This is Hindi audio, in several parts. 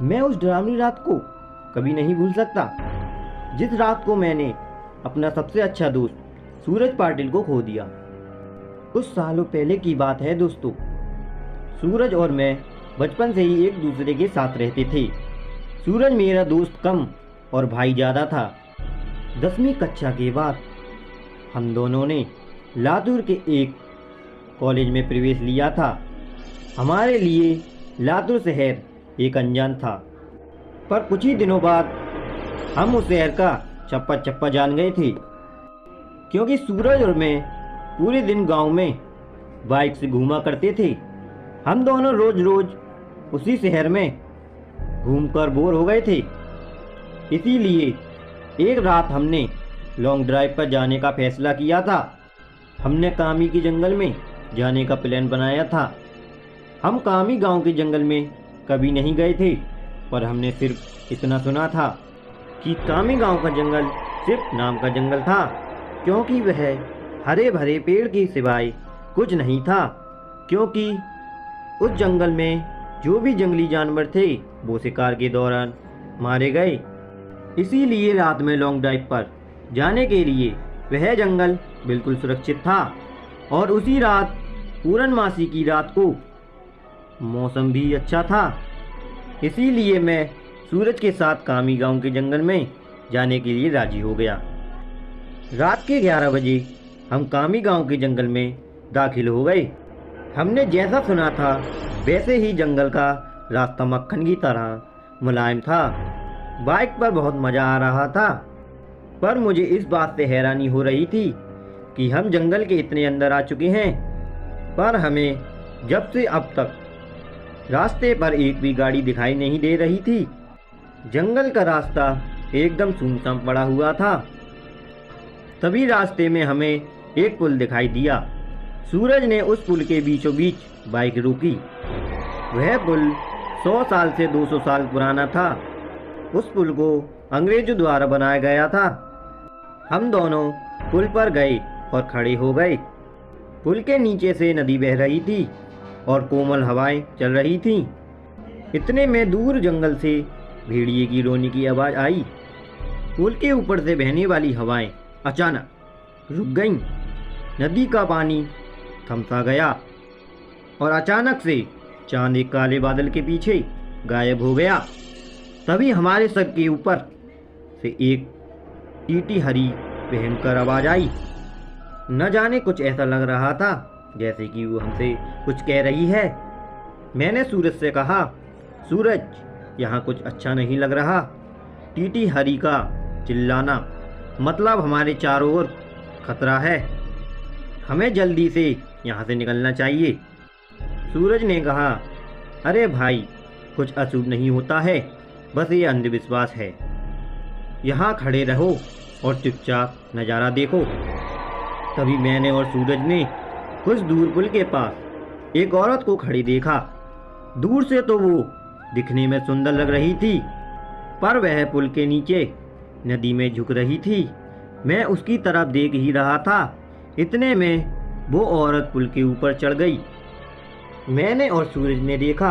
मैं उस डरावनी रात को कभी नहीं भूल सकता, जिस रात को मैंने अपना सबसे अच्छा दोस्त सूरज पाटिल को खो दिया। कुछ सालों पहले की बात है दोस्तों। सूरज और मैं बचपन से ही एक दूसरे के साथ रहते थे। सूरज मेरा दोस्त कम और भाई ज़्यादा था। 10वीं कक्षा के बाद हम दोनों ने लातूर के एक कॉलेज में प्रवेश लिया था। हमारे लिए लातूर शहर एक अनजान था, पर कुछ ही दिनों बाद हम उस शहर का चप्पा चप्पा जान गए थे, क्योंकि सूरज और मैं पूरे दिन गांव में बाइक से घूमा करते थे। हम दोनों रोज रोज उसी शहर में घूमकर बोर हो गए थे। इसीलिए एक रात हमने लॉन्ग ड्राइव पर जाने का फैसला किया था। हमने कामी के जंगल में जाने का प्लान बनाया था। हम कामी गांव के जंगल में कभी नहीं गए थे, पर हमने सिर्फ इतना सुना था कि कामी गांव का जंगल सिर्फ नाम का जंगल था, क्योंकि वह हरे भरे पेड़ के सिवाय कुछ नहीं था। क्योंकि उस जंगल में जो भी जंगली जानवर थे वो शिकार के दौरान मारे गए। इसीलिए रात में लॉन्ग ड्राइव पर जाने के लिए वह जंगल बिल्कुल सुरक्षित था। और उसी रात पूर्णमासी की रात को मौसम भी अच्छा था। इसीलिए मैं सूरज के साथ कामी गांव के जंगल में जाने के लिए राजी हो गया। रात के 11 बजे हम कामी गांव के जंगल में दाखिल हो गए। हमने जैसा सुना था वैसे ही जंगल का रास्ता मक्खन की तरह मुलायम था। बाइक पर बहुत मज़ा आ रहा था, पर मुझे इस बात से हैरानी हो रही थी कि हम जंगल के इतने अंदर आ चुके हैं, पर हमें जब से अब तक रास्ते पर एक भी गाड़ी दिखाई नहीं दे रही थी। जंगल का रास्ता एकदम सुनसान पड़ा हुआ था। तभी रास्ते में हमें एक पुल दिखाई दिया। सूरज ने उस पुल के बीचों बीच बाइक रोकी। वह पुल 100 साल से 200 साल पुराना था। उस पुल को अंग्रेजों द्वारा बनाया गया था। हम दोनों पुल पर गए और खड़े हो गए। पुल के नीचे से नदी बह रही थी और कोमल हवाएं चल रही थीं। इतने में दूर जंगल से भेड़िए की रोने की आवाज़ आई। पुल के ऊपर से बहने वाली हवाएं अचानक रुक गईं। नदी का पानी थम सा गया और अचानक से चांद एक काले बादल के पीछे गायब हो गया। तभी हमारे सर के ऊपर से एक टीटी हरी भयंकर आवाज़ आई। न जाने कुछ ऐसा लग रहा था जैसे कि वो हमसे कुछ कह रही है। मैंने सूरज से कहा, सूरज, यहाँ कुछ अच्छा नहीं लग रहा। टीटी हरी का चिल्लाना मतलब हमारे चारों ओर खतरा है। हमें जल्दी से यहाँ से निकलना चाहिए। सूरज ने कहा, अरे भाई, कुछ अशुभ नहीं होता है, बस ये अंधविश्वास है। यहाँ खड़े रहो और चुपचाप नज़ारा देखो। तभी मैंने और सूरज ने कुछ दूर पुल के पास एक औरत को खड़ी देखा। दूर से तो वो दिखने में सुंदर लग रही थी, पर वह पुल के नीचे नदी में झुक रही थी। मैं उसकी तरफ देख ही रहा था। इतने में वो औरत पुल के ऊपर चढ़ गई। मैंने और सूरज ने देखा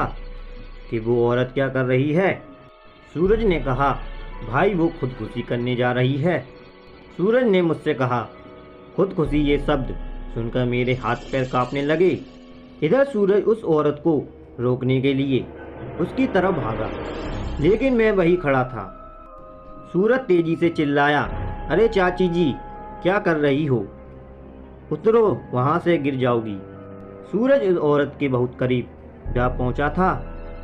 कि वो औरत क्या कर रही है। सूरज ने कहा, भाई, वो खुदकुशी करने जा रही है। सूरज ने मुझसे कहा, खुदकुशी, ये शब्द सुनकर मेरे हाथ पैर कांपने लगे। इधर सूरज उस औरत को रोकने के लिए उसकी तरफ भागा, लेकिन मैं वहीं खड़ा था। सूरज तेजी से चिल्लाया, अरे चाची जी, क्या कर रही हो? उतरो, वहाँ से गिर जाओगी। सूरज उस औरत के बहुत करीब जा पहुँचा था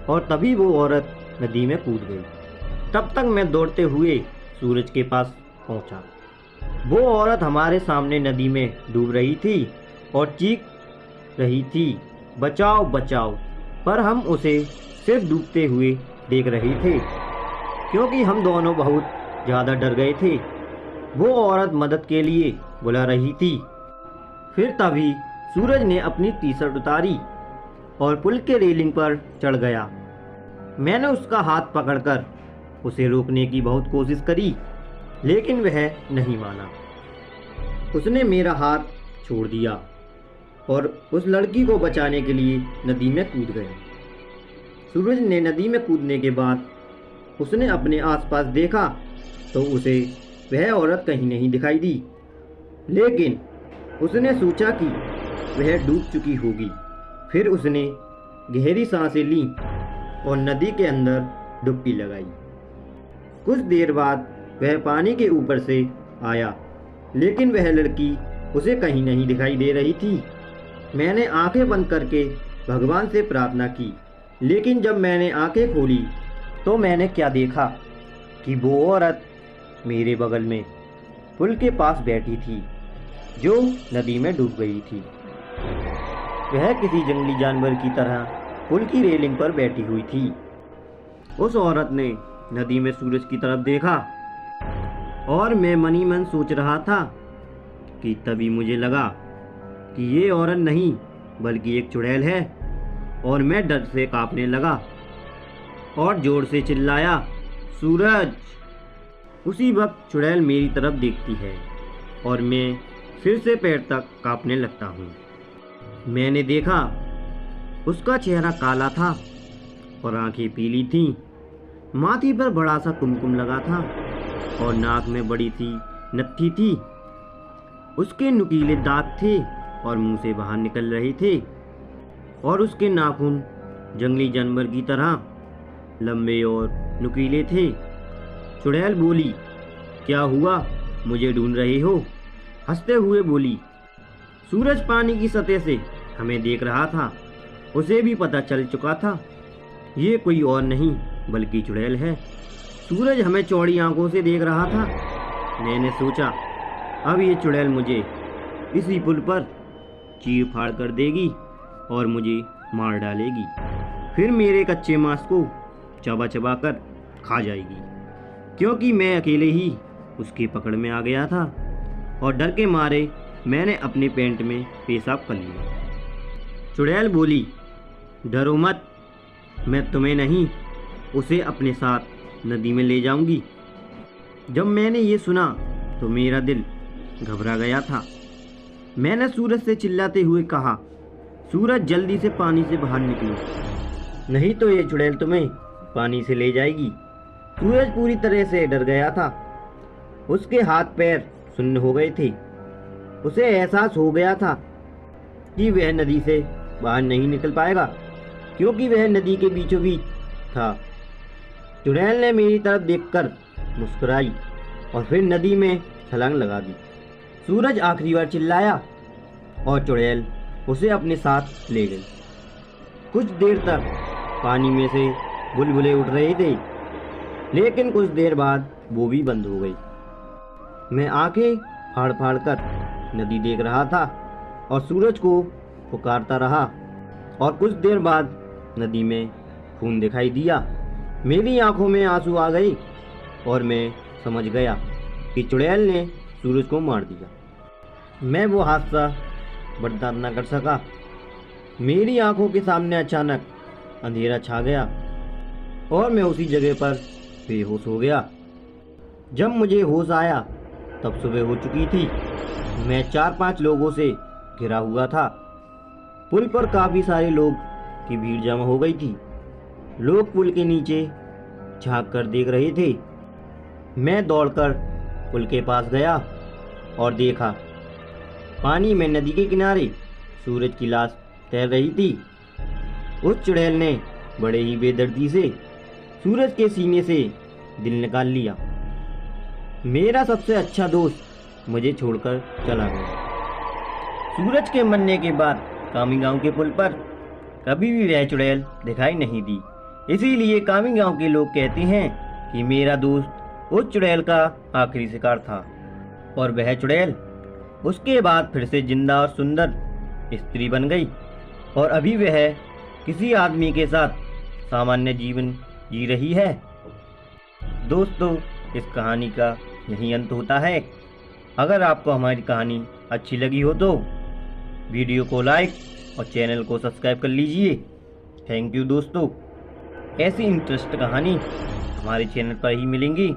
और तभी वो औरत नदी में कूद गई। तब तक मैं दौड़ते हुए सूरज के पास पहुँचा। वो औरत हमारे सामने नदी में डूब रही थी और चीख रही थी, बचाओ बचाओ, पर हम उसे सिर्फ डूबते हुए देख रहे थे, क्योंकि हम दोनों बहुत ज़्यादा डर गए थे। वो औरत मदद के लिए बुला रही थी। फिर तभी सूरज ने अपनी टी-शर्ट उतारी और पुल के रेलिंग पर चढ़ गया। मैंने उसका हाथ पकड़कर उसे रोकने की बहुत कोशिश करी, लेकिन वह नहीं माना। उसने मेरा हाथ छोड़ दिया और उस लड़की को बचाने के लिए नदी में कूद गया। सूरज ने नदी में कूदने के बाद उसने अपने आसपास देखा तो उसे वह औरत कहीं नहीं दिखाई दी, लेकिन उसने सोचा कि वह डूब चुकी होगी। फिर उसने गहरी सांसें लीं और नदी के अंदर डुबकी लगाई। कुछ देर बाद वह पानी के ऊपर से आया, लेकिन वह लड़की उसे कहीं नहीं दिखाई दे रही थी। मैंने आंखें बंद करके भगवान से प्रार्थना की, लेकिन जब मैंने आंखें खोली तो मैंने क्या देखा कि वो औरत मेरे बगल में पुल के पास बैठी थी जो नदी में डूब गई थी। वह किसी जंगली जानवर की तरह पुल की रेलिंग पर बैठी हुई थी। उस औरत ने नदी में सूरज की तरफ देखा और मैं मन ही मन सोच रहा था कि तभी मुझे लगा कि ये औरत नहीं बल्कि एक चुड़ैल है, और मैं डर से कांपने लगा और जोर से चिल्लाया, सूरज। उसी वक्त चुड़ैल मेरी तरफ देखती है और मैं सिर से पैर तक कांपने लगता हूँ। मैंने देखा उसका चेहरा काला था और आंखें पीली थीं। माथे पर बड़ा सा कुमकुम लगा था और नाक में बड़ी सी नत्थी थी। उसके नुकीले दांत थे और मुंह से बाहर निकल रहे थे, और उसके नाखून जंगली जानवर की तरह लंबे और नुकीले थे। चुड़ैल बोली, क्या हुआ, मुझे ढूंढ रहे हो? हंसते हुए बोली। सूरज पानी की सतह से हमें देख रहा था। उसे भी पता चल चुका था ये कोई और नहीं बल्कि चुड़ैल है। सूरज हमें चौड़ी आंखों से देख रहा था। मैंने सोचा अब ये चुड़ैल मुझे इसी पुल पर चीर फाड़ कर देगी और मुझे मार डालेगी, फिर मेरे कच्चे मांस को चबा चबा कर खा जाएगी, क्योंकि मैं अकेले ही उसकी पकड़ में आ गया था और डर के मारे मैंने अपने पैंट में पेशाब कर लिया। चुड़ैल बोली, डरो मत, मैं तुम्हें नहीं उसे अपने साथ नदी में ले जाऊंगी। जब मैंने ये सुना तो मेरा दिल घबरा गया था। मैंने सूरज से चिल्लाते हुए कहा, सूरज जल्दी से पानी से बाहर निकलो, नहीं तो ये चुड़ैल तुम्हें पानी से ले जाएगी। सूरज पूरी तरह से डर गया था। उसके हाथ पैर सुन्न हो गए थे। उसे एहसास हो गया था कि वह नदी से बाहर नहीं निकल पाएगा, क्योंकि वह नदी के बीचों बीच था। चुड़ैल ने मेरी तरफ देखकर मुस्कुराई और फिर नदी में छलांग लगा दी। सूरज आखिरी बार चिल्लाया और चुड़ैल उसे अपने साथ ले गई। कुछ देर तक पानी में से बुलबुले उठ रहे थे, लेकिन कुछ देर बाद वो भी बंद हो गई। मैं आंखें फाड़ फाड़ कर नदी देख रहा था और सूरज को पुकारता रहा, और कुछ देर बाद नदी में खून दिखाई दिया। मेरी आंखों में आंसू आ गए और मैं समझ गया कि चुड़ैल ने सूरज को मार दिया। मैं वो हादसा बर्दाश्त न कर सका। मेरी आंखों के सामने अचानक अंधेरा छा गया और मैं उसी जगह पर बेहोश हो गया। जब मुझे होश आया तब सुबह हो चुकी थी। मैं 4-5 लोगों से घिरा हुआ था। पुल पर काफ़ी सारे लोग की भीड़ जमा हो गई थी। लोग पुल के नीचे झांक कर देख रहे थे। मैं दौड़कर पुल के पास गया और देखा पानी में नदी के किनारे सूरज की लाश तैर रही थी। उस चुड़ैल ने बड़े ही बेदर्दी से सूरज के सीने से दिल निकाल लिया। मेरा सबसे अच्छा दोस्त मुझे छोड़कर चला गया। सूरज के मरने के बाद कामी गांव के पुल पर कभी भी वह चुड़ैल दिखाई नहीं दी। इसीलिए कामी गांव के लोग कहते हैं कि मेरा दोस्त उस चुड़ैल का आखिरी शिकार था, और वह चुड़ैल उसके बाद फिर से जिंदा और सुंदर स्त्री बन गई, और अभी वह किसी आदमी के साथ सामान्य जीवन जी रही है। दोस्तों, इस कहानी का यही अंत होता है। अगर आपको हमारी कहानी अच्छी लगी हो तो वीडियो को लाइक और चैनल को सब्सक्राइब कर लीजिए। थैंक यू दोस्तों। ऐसी इंटरेस्ट कहानी हमारे चैनल पर ही मिलेंगी,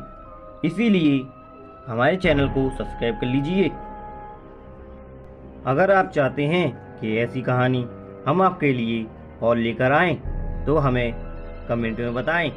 इसीलिए हमारे चैनल को सब्सक्राइब कर लीजिए। अगर आप चाहते हैं कि ऐसी कहानी हम आपके लिए और लेकर आएं तो हमें कमेंट में बताएं।